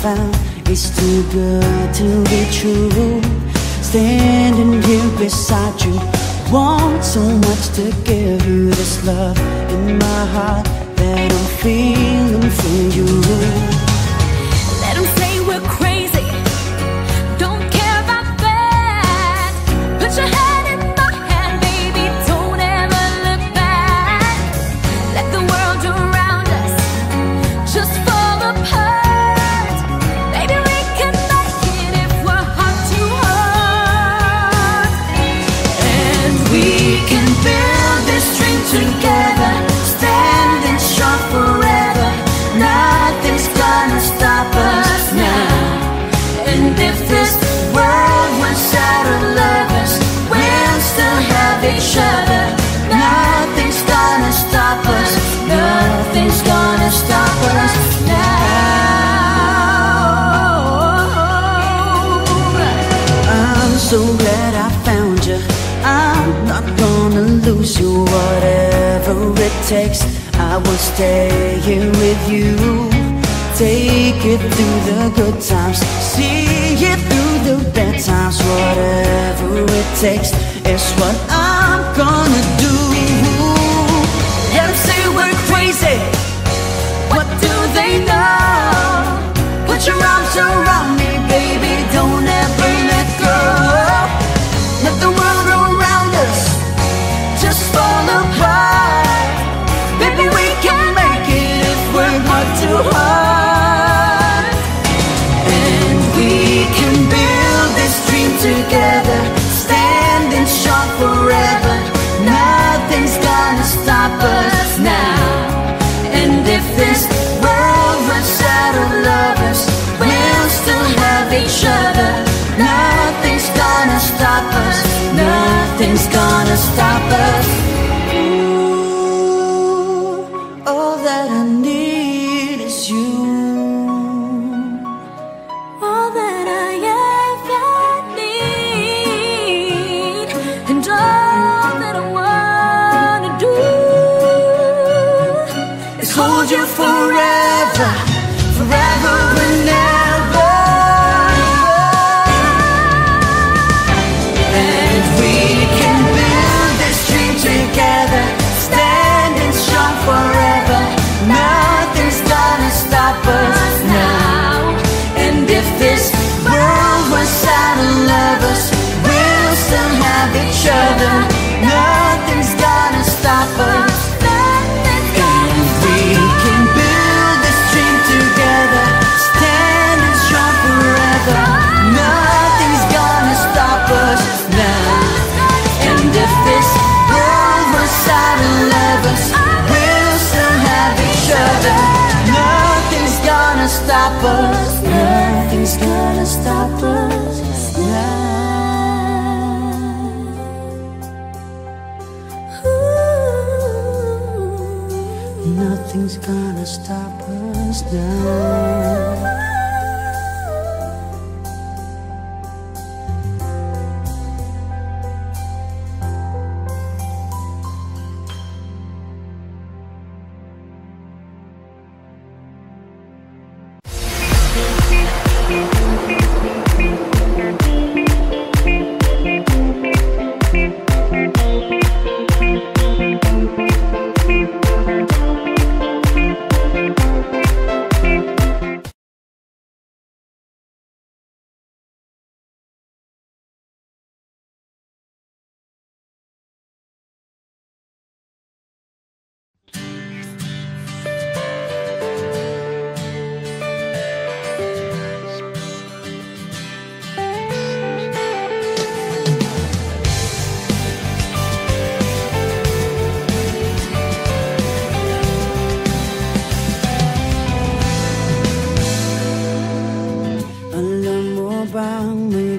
found is too good to be true. Standing here beside you, want so much to give you this love in my heart that I'm feeling for you. Let them say we're crazy, don't care about that. Put your hand in my hand, baby, don't ever look back. Let the world around us just fall apart. Baby, we can make it if we're heart to heart. And we can build this dream together, standing strong forever. Nothing's gonna stop us now. And if this world runs out of lovers, we'll still have each other. Nothing's gonna stop us. Nothing's gonna stop us now. I'm so glad I found you. I'm not gonna lose you. Whatever it takes, I will stay here with you. Take it through the good times, see it through the bad times. Whatever it takes is what I'm gonna do. Let them say we're crazy, what do they know? Put your arms around me, baby, don't ever let go. Let the world around us just fall apart. Baby, we can make it if we're heart to heart. And we can build this dream together, standing strong forever. Nothing's gonna stop us now. And if this world runs out of lovers, we'll still have each other. Nothing's gonna stop us. Nothing's gonna stop us. All that I need is you. All that I ever need, and all that I wanna do is hold you forever, forever and ever. And we can build this dream together, standing strong forever. Nothing's gonna stop us now. And if this world was out of lovers, we'll still have each other. Nothing's gonna stop us. And we can build this dream together, standing strong forever. Nothing's gonna stop us now. And if this world was out of lovers, we'll still have each other. Nothing's gonna stop us. Nothing's gonna stop us now. Nothing's gonna stop us now.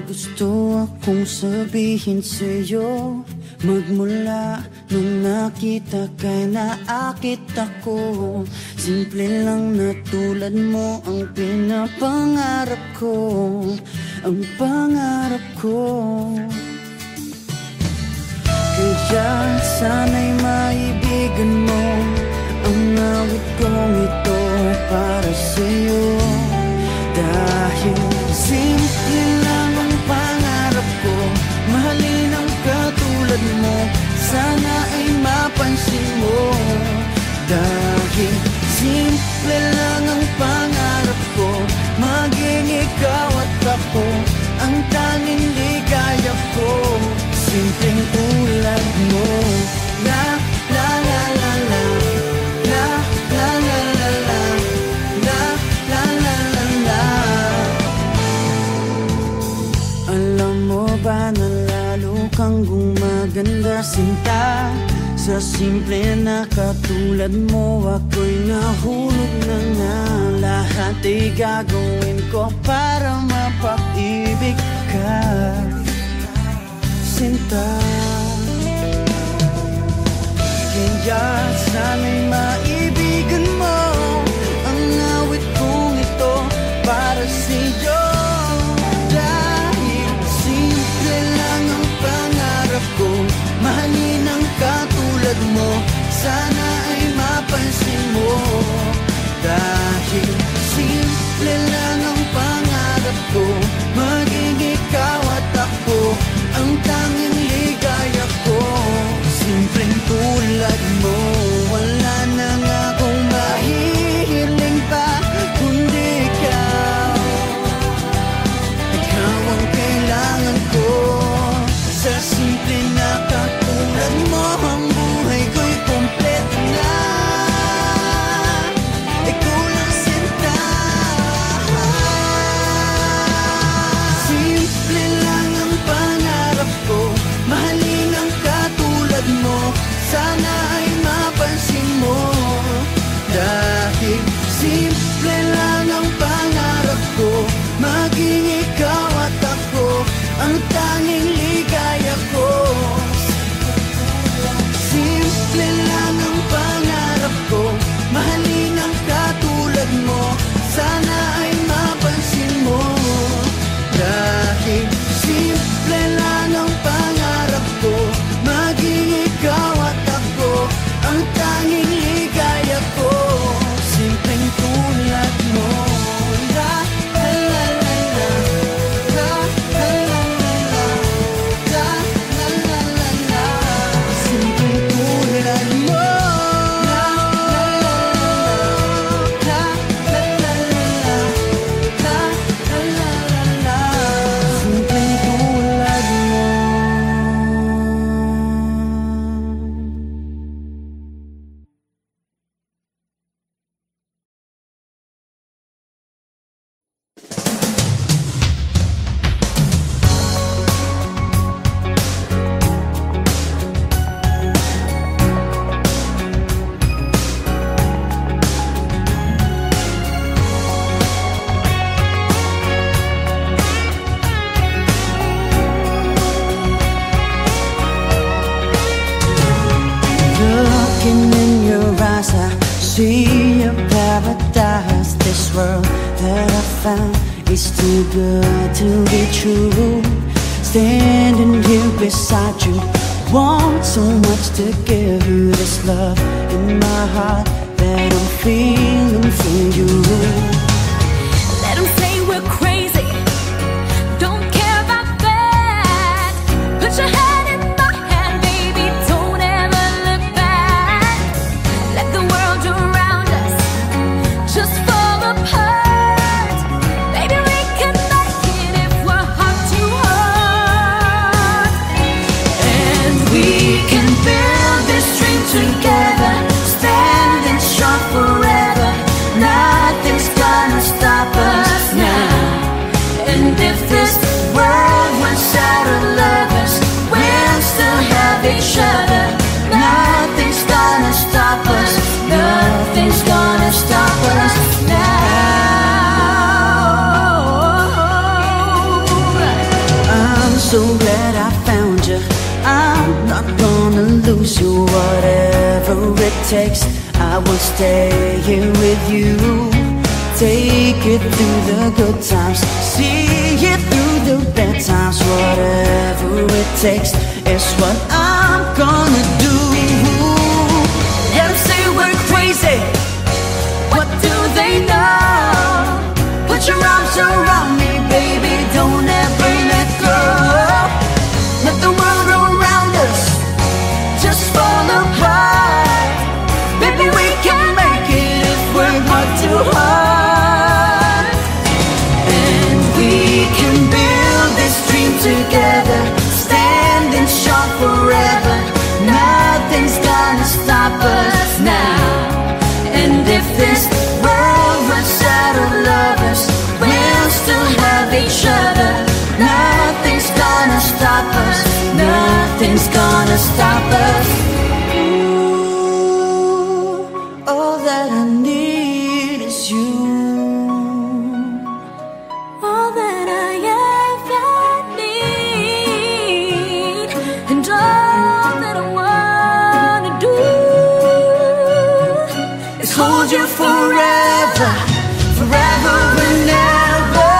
Gusto akong sabihin sa'yo, magmula nung nakita kay naakit ako. Simple lang na tulad mo ang pinapangarap ko, ang pangarap ko. Kaya sana'y maibigan mo ang awit kong ito para sa'yo. Dahil simple lang ang pangarap ko, mahalin ang katulad mo, sana ay mapansin mo. Dahil simple lang ang pangarap ko, maging ikaw at ako ang tanging ligaya ko. Simpleng tulad mo. La la la la la, la la la la la, la la la la la. Alam mo ba na lalo kang gumaganda, sinta, sa simple na katulad mo. Ako'y nahulog na nga, lahat ay gagawin ko para mapag-ibig ka, sinta. Kaya sana'y maibigan mo ang awit kong ito para sa'yo. Dahil simple lang ang pangarap ko, mahalin ang katulad mo, sana ay mapansin mo. Dahil simple lang ang pangarap ko, maging ikaw at ako ang tanging ligaya ko. Simpleng tulad mo, wala na nga akong mahihiling pa kundi ikaw. Ikaw ang kailangan ko, sa simple na katulad mo, ang buhay ko'y kompleto na. Ikaw lang sinta. Simple lang ang pangarap ko, mahalin ang katulad mo, sana ay mapansin mo. Dahil simple lang ang pangarap ko, maging ikaw at ako ang tanging ligaya ko. Simple lang ang pangarap ko, mahalin ang katulad mo, sana ay mapansin mo. Dahil simple lang ang pangarap ko, maging ikaw at ako ang tanging ligaya ko. Simpleng tulad mo. La la la la la, la la la la la, la la la la la. Simpleng tulad mo. La la la la, la la la la la, la la la la la. Simpleng tulad mo. Looking in your eyes, I see a paradise. This world that I found is too good to be true. Standing here beside you, want so much to give you this love in my heart that I'm feeling for you. Let 'em say we're crazy, don't care about that. Put your hand in my hand, baby, don't ever look back. Let the world around us just fall apart. Baby, we can make it if we're heart to heart. And we can build this dream together, standing strong forever. Nothing's gonna stop us now. And if this world runs out of lovers, we'll still have each other. Nothing's gonna stop us. Nothing's gonna stop us now. I'm so glad I found you, I'm not gonna lose you. Whatever it takes, I will stay here with you. Take it through the good times, see it through the bad times. Whatever it takes is what I'm gonna do. Let 'em say we're crazy, what do they know? Put your arms gonna stop us. Ooh, all that I need is you. All that I ever need, and all that I wanna do is hold you forever, forever and ever.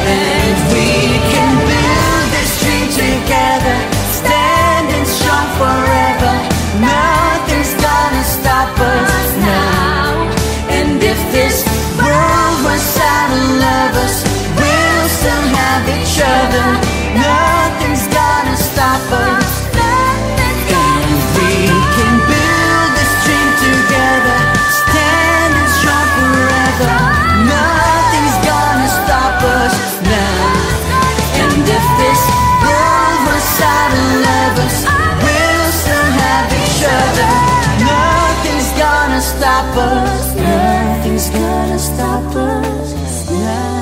And we can build this dream together, standing strong forever. Nothing's gonna stop us now. And if this world was out of lovers, we'll still have each other. Nothing's gonna stop us. And we can build this dream together, standing strong forever. Nothing's gonna stop us now. And if this world was out of lovers, we'll still have each other. Nothing's gonna stop us. Nothing's gonna stop us now.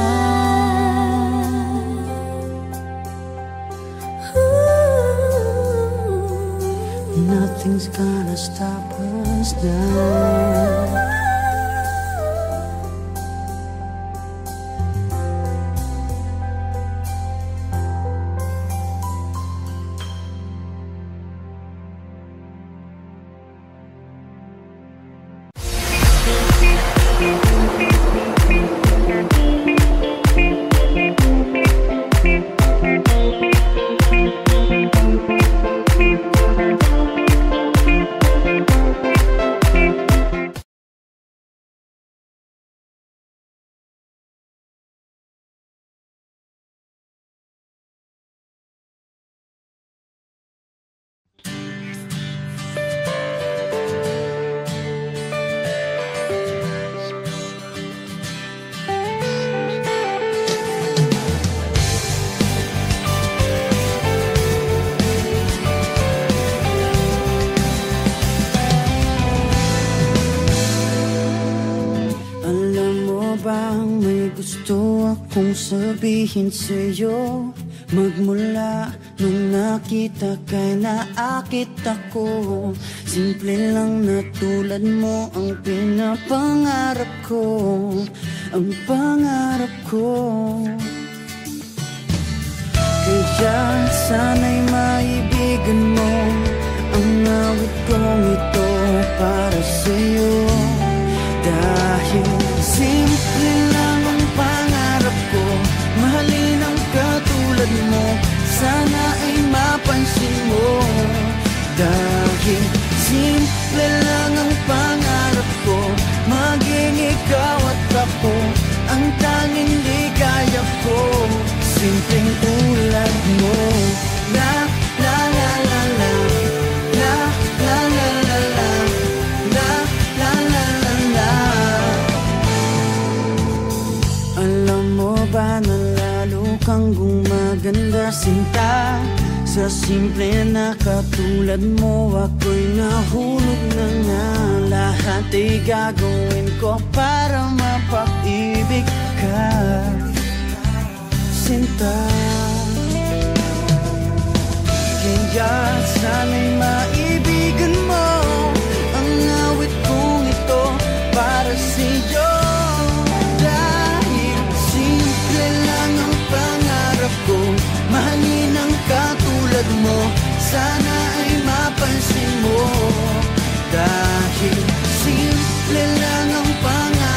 Nothing's gonna stop us now. Gusto akong sabihin sa'yo, magmula nung nakita ka'y naakit ako. Simple lang na tulad mo ang pinapangarap ko, ang pangarap ko. Kaya sana'y maibigan mo ang awit kong ito para sa'yo. Dahil simple lang ang pangarap ko, mahalin ang katulad mo, sana ay mapansin mo. Dahil simple lang ang pangarap ko, maging ikaw at ako ang tanging ligaya ko. Simpleng tulad mo. La la la la la, la la la la la, la la la la la. Alam mo ba na lalo kang gumaganda, sinta? Sa simple na katulad mo, ako'y nahulog na nga. Lahat ay gagawin ko para mapag-ibig ka, sinta. Kaya sana'y maibigan mo ang awit kong ito para sa'yo. Dahil simple lang ang pangarap ko, mahalin ang katulad mo, sana ay mapansin mo. Dahil simple lang ang pangarap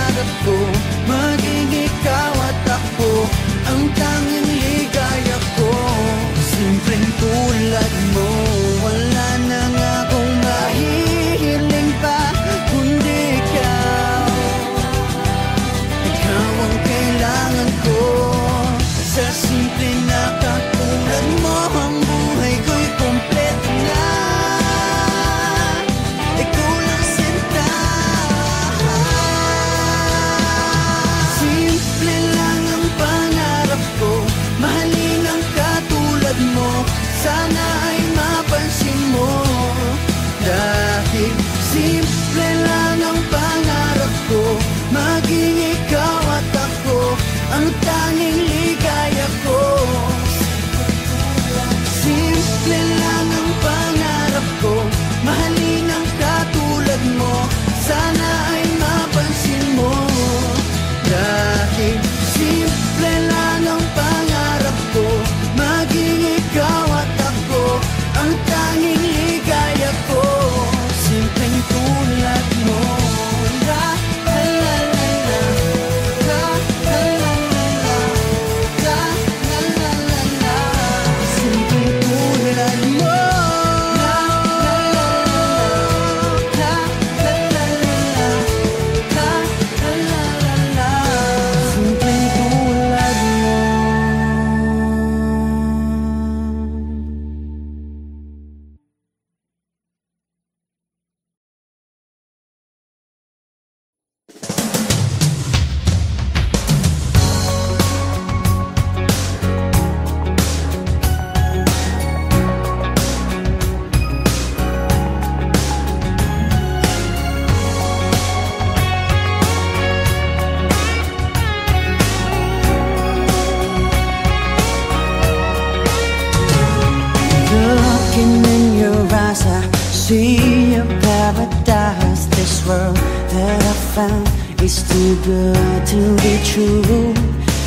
see a paradise. This world that I found is too good to be true.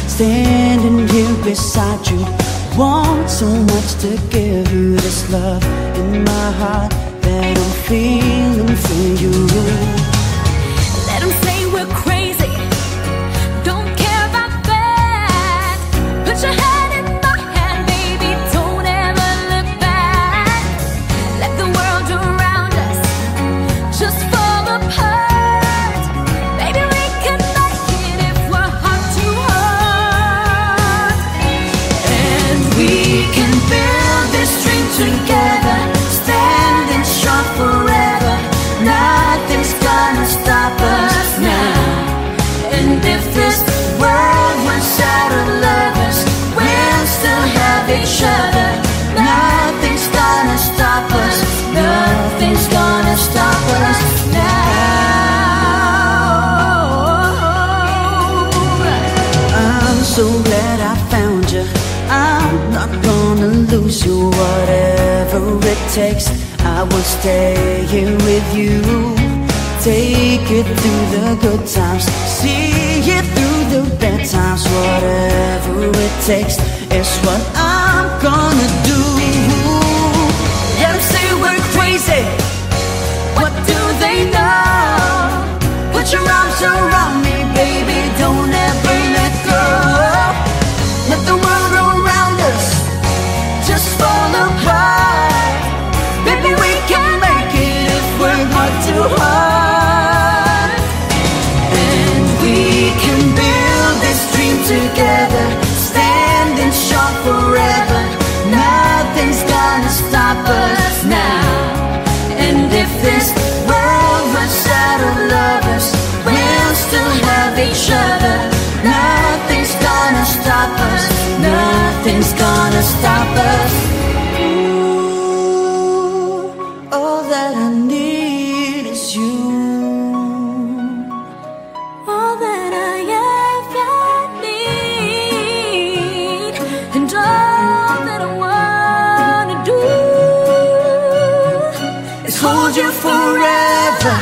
Standing here beside you, want so much to give you this love in my heart that I'm feeling for you. Let them say we're crazy, don't care about that. Put your hand in my hand, baby, don't ever look back. Let the world around us just fall apart. Baby, we can make it if we're heart to heart. And we can build this dream together, standing strong forever. Nothing's gonna stop us now. And if this world runs out of lovers, we'll still have each other. Nothing's gonna stop us. Nothing's gonna stop us now. I'm so glad I found you. I'm not gonna lose you. Whatever it takes, I will stay here with you. Take it through the good times, see it through the bad times. Whatever it takes is what I'm gonna do. Let them say we're crazy, what do they know? Put your arms around me, baby, don't ever let go. Let the world around us just fall apart. Baby, we can make it if we're heart to heart. And we can build this dream together, standing strong forever. Nothing's gonna stop us now. And if this world runs out of lovers, we'll still have each other. Nothing's gonna stop us. Nothing's gonna stop us. Ooh, all that I need is you. All that I ever need, and all that I wanna do is hold you forever,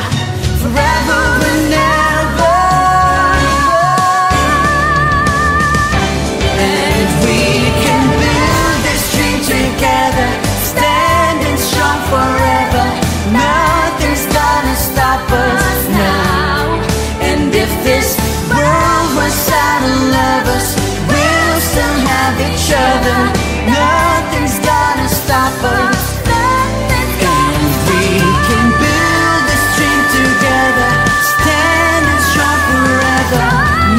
forever and ever. And we can build this dream together, standing strong forever. Nothing's gonna stop us now. And if this world was out of lovers, we'll still have each other. Nothing's gonna stop us. And we can build this dream together, standing strong forever.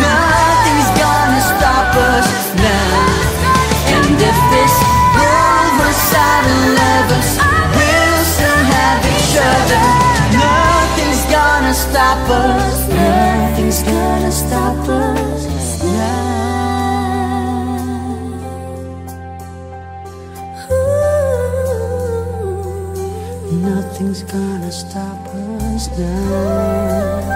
Nothing's gonna stop us now. And if this world was out of lovers, we'll still have each other. Nothing's gonna stop us. Nothing's gonna stop us now. Nothing's gonna stop us now.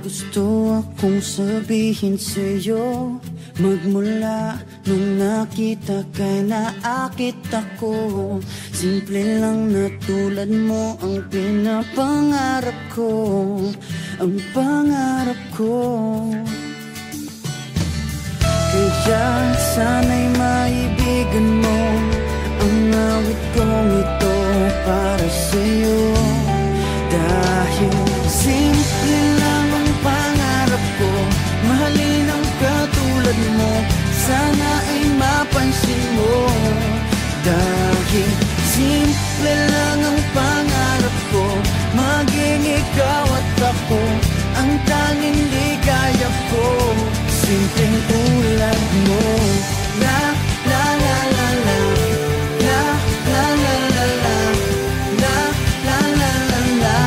Gusto akong sabihin sa'yo, magmula nung nakita kay naakit ako. Simple lang na tulad mo ang pinapangarap ko, ang pangarap ko. Kaya sana'y maibigan mo ang awit kong ito para sa'yo. Dahil simple lang ang pangarap ko, mahalin ang katulad mo, sana ay mapansin mo. Dahil simple lang ang pangarap ko, maging ikaw at ako ang tanging ligaya ko. Simpleng tulad mo. La la la la la, la la la la la, la la la la la.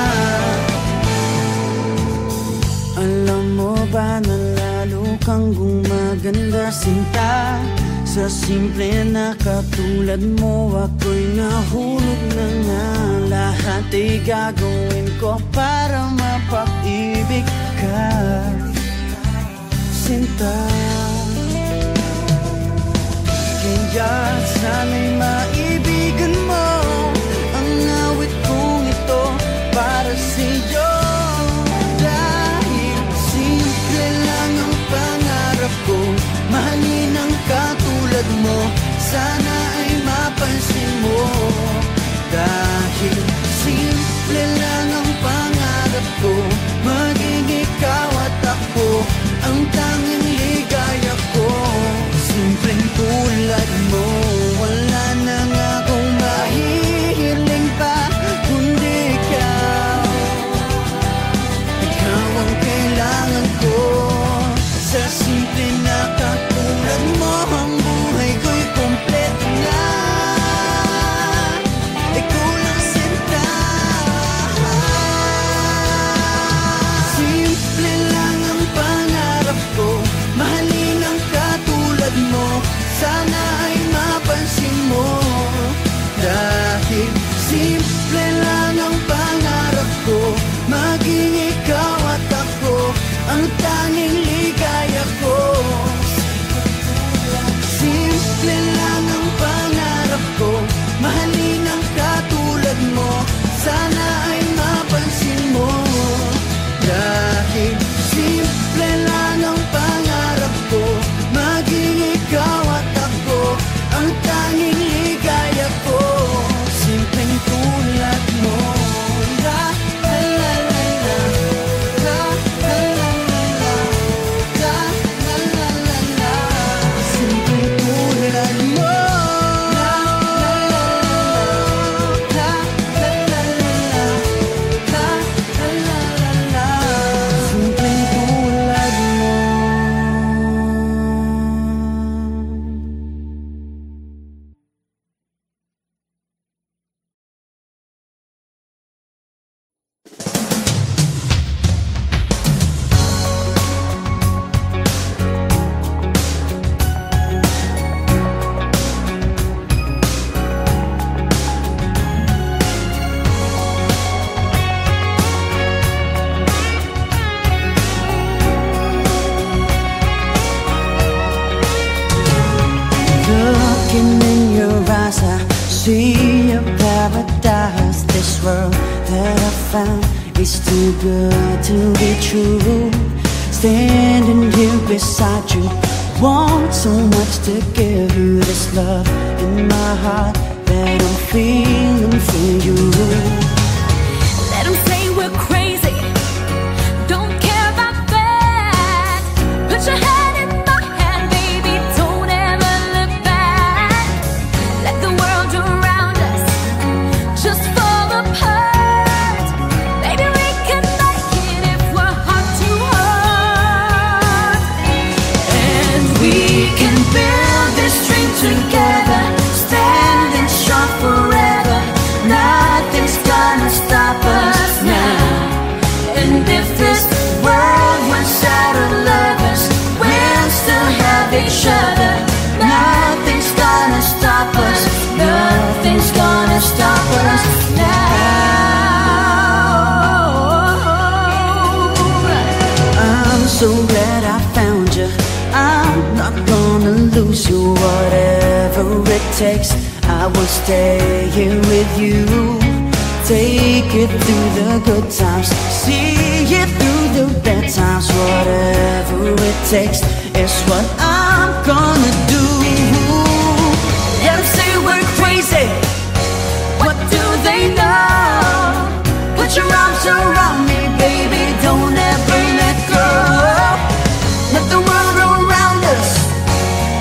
Alam mo ba na lalo kang gumaganda, sinta? Sa simple na katulad mo, ako'y nahulog na nga. Lahat ay gagawin ko para mapag-ibig ka, sinta. Kaya sana'y maibigan mo ang awit kong ito para sa'yo. Dahil simple lang ang pangarap ko, mahalin ang katulad mo, sana ay mapansin mo. Dahil simple lang ang pangarap ko, maging ikaw at ako ang tanging ligaya ko. Simpleng tulad mo, wala na nga akong mahihiling pa kundi ikaw. Ikaw ang kailangan ko. Sa simple na katulad mo, ang buhay ko'y kompleto na. Ikaw lang, sinta. Simple lang ang pangarap ko, mahalin ang katulad mo, sana ay mapansin mo. Dahil simple lang ang pangarap ko, maging ikaw at ako ang tanging ligaya ko. Simple lang ang pangarap ko, mahalin ang katulad mo, sana ay mapansin mo. Dahil simple lang ang pangarap ko, maging ikaw at ako ang tanging ligaya ko. Simpleng tulad mo. La la la la la, la la la la la, la la la la. Simpleng tulad mo. La la la la, la la la la, la la la la. Simpleng tulad mo. Looking in your eyes, I see a paradise. This world that I found is too good to be true. Standing here beside you, want so much to give you this love in my heart that I'm feeling for you. Let them say we're crazy, don't care about that. Put your hand in my hand, baby, don't ever look back. Let the world around us just fall apart. Baby, we can make it if we're heart to heart. And we can build this dream together, standing strong forever. Nothing's gonna stop us now. And if this world runs out of lovers, we'll still have each other. Nothing's gonna stop us. Nothing's gonna stop us now. I'm so glad I found you. I'm not gonna lose you. Whatever it takes, I will stay here with you. Take it through the good times, see it through the bad times. Whatever it takes is what I'm gonna do. Let them say we're crazy, surround me, baby, don't ever let go. Let the world around us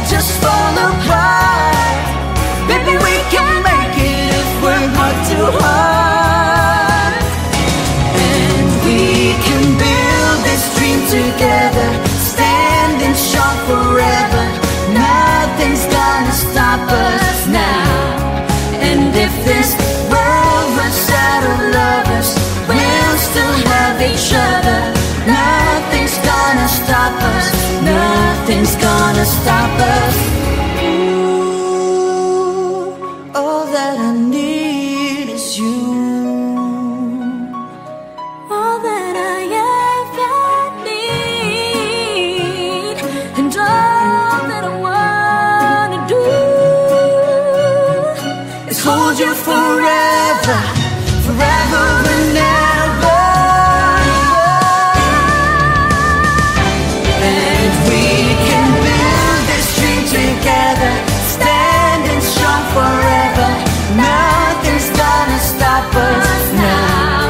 just fall apart. Baby, we can make it if we're not too hard. And we can build this dream together, standing strong forever. Nothing's gonna stop us now. And if this world runs out of lovers, we'll still have each other. Nothing's gonna stop us. Nothing's gonna stop us. Ooh, all that I need is you. All that I ever need, and all that I wanna do is hold you forever, forever and ever. And we can build this dream together, standing strong forever. Nothing's gonna stop us now.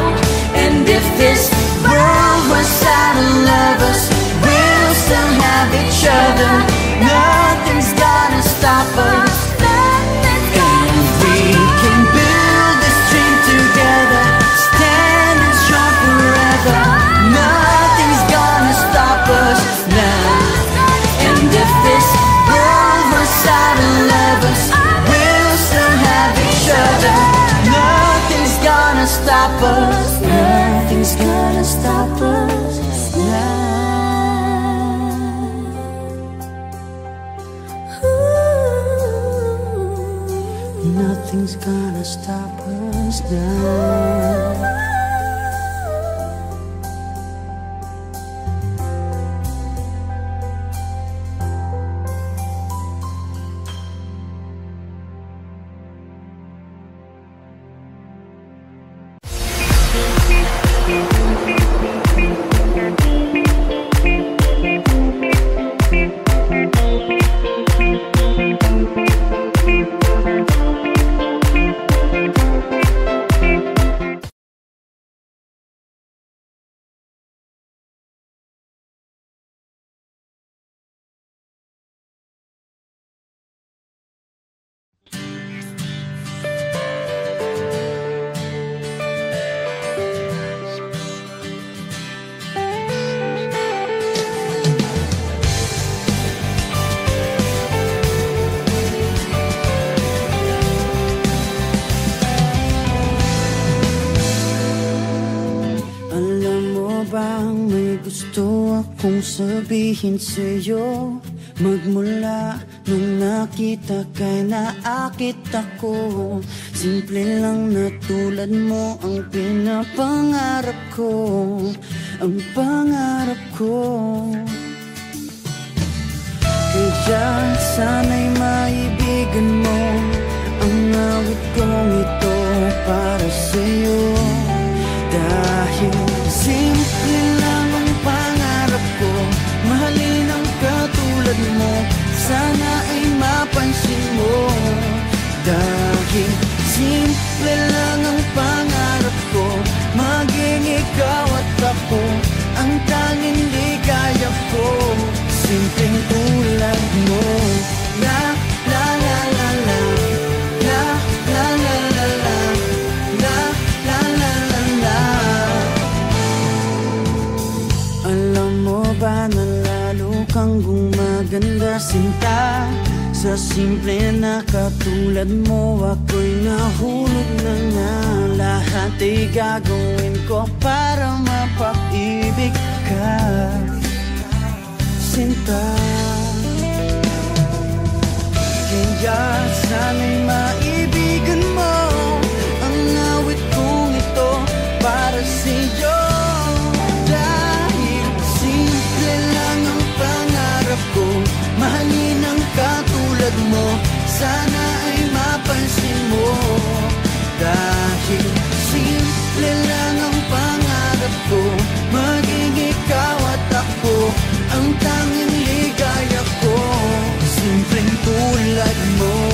And if this world was out of lovers, we'll still have each other. Nothing's gonna stop us. And we can build this dream together, standing strong forever. Nothing's gonna stop us now. And if this world was out of lovers, we'll still have each other. Nothing's gonna stop us. Nothing's gonna stop us now. Nothing's gonna stop us now. Gusto akong sabihin sa'yo, magmula nung nakita kay naakit ako. Simple lang na tulad mo ang pinapangarap ko, ang pangarap ko. Kaya sana'y maibigan mo ang awit kong ito para sa'yo. Dahil simple lang ang pangarap ko, mahalin ang katulad mo, sana ay mapansin mo. Dahil simple lang ang pangarap ko, maging ikaw at ako ang tanging ligaya ko. Simpleng tulad mo. La la la la la, la la la la la, la la la la la. Alam mo ba na lalo kang gumaganda, sinta, sa simple na katulad mo. Ako'y nahulog na nga, lahat ay gagawin ko para mapag-ibig ka, sinta. Kaya sana'y maibigan mo ang awit kong ito para sa'yo. Dahil simple lang ang pangarap ko, mahalin ang katulad mo, sana ay mapansin mo. Dahil simple lang ang pangarap ko, maging ikaw at ako ang tanging ligaya ko. Simpleng tulad mo.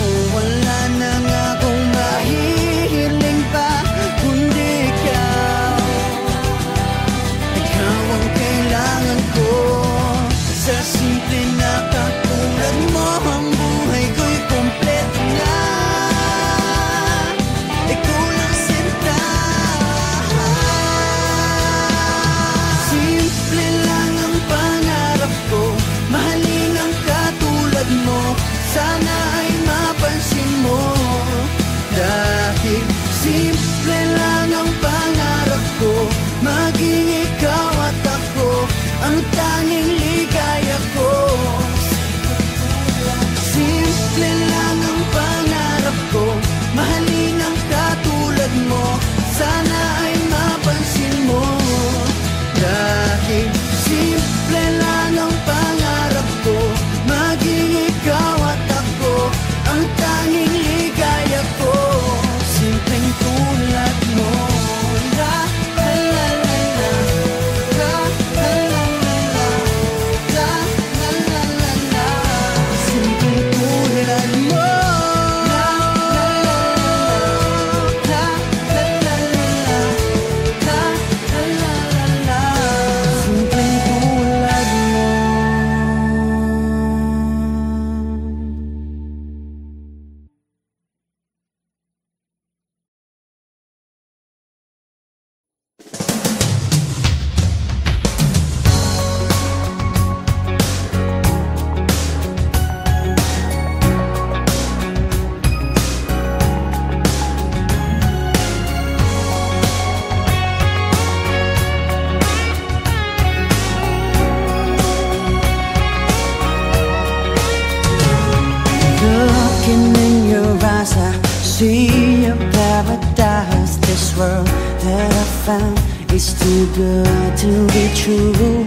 see a paradise. This world that I found is too good to be true.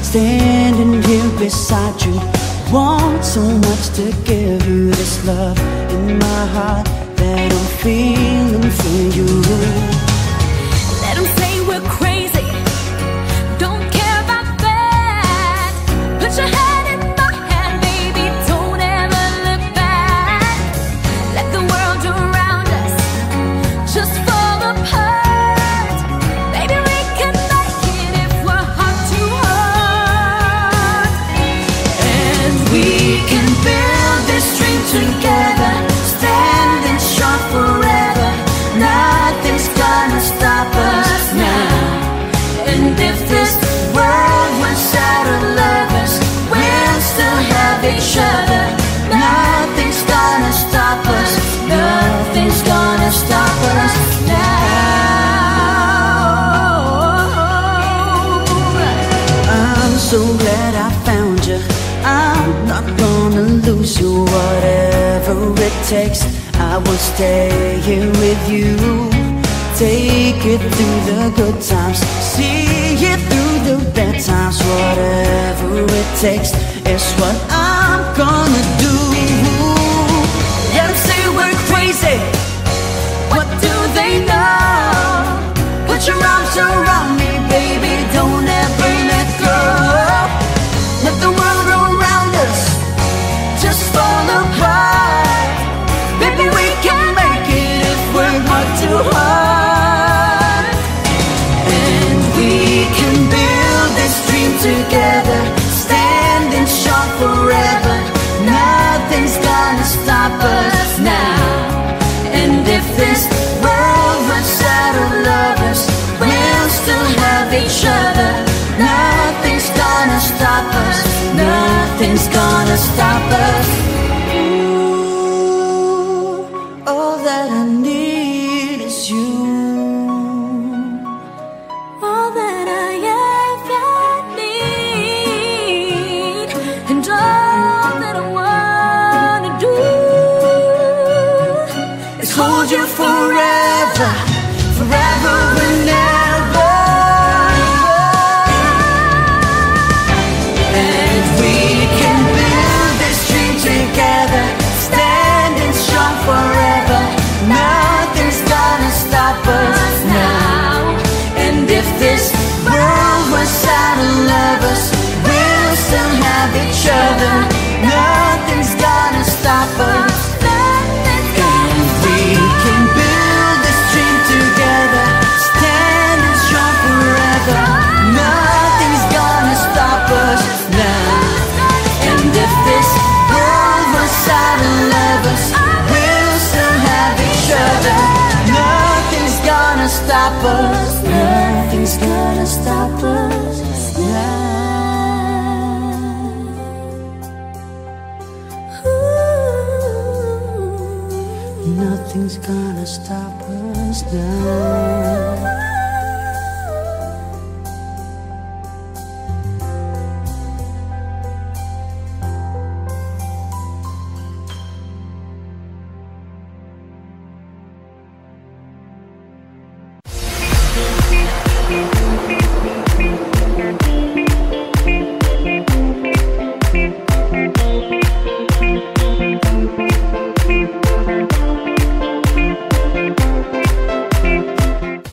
Standing here beside you, want so much to give you this love in my heart that I'm feeling for you. Let them say we're crazy, don't care about that. Put your hand in my hand, baby, don't ever look back. Let the world around us just fall apart. Baby, we can make it if we're heart to heart. And we can build this dream together, standing strong forever. Nothing's gonna stop us now. And if this world was out of lovers, we'll still have each other. Nothing's gonna stop us. Nothing's gonna stop us now. I'm so glad I found you. I'm not gonna lose you. Whatever it takes, I will stay here with you. Take it through the good times, see it through the bad times. Whatever it takes is what I'm gonna do. Let them say we're crazy, what do they know? Put your arms around me, baby, don't ever let go. Let the world around us just fall apart. Baby, we can make it if we're heart to heart. And we can build this dream together, standing strong forever. Nothing's gonna stop us now. And if this world runs out of lovers, we'll still have each other. Nothing's gonna stop us. Nothing's gonna stop us. Ooh, all that I need is you. All that I ever need, and all that I wanna do is hold you forever, forever and ever. And we can build this dream together, standing strong forever. Nothing's gonna stop us now. And if this world was out of lovers, we'll still have each other. Nothing's gonna stop us. And we can build this dream together, standing strong forever. Nothing's gonna stop us now. And if this world was out of lovers, we'll still have each other. Nothing's gonna stop us. Nothing's gonna stop us now. Nothing's gonna stop us now.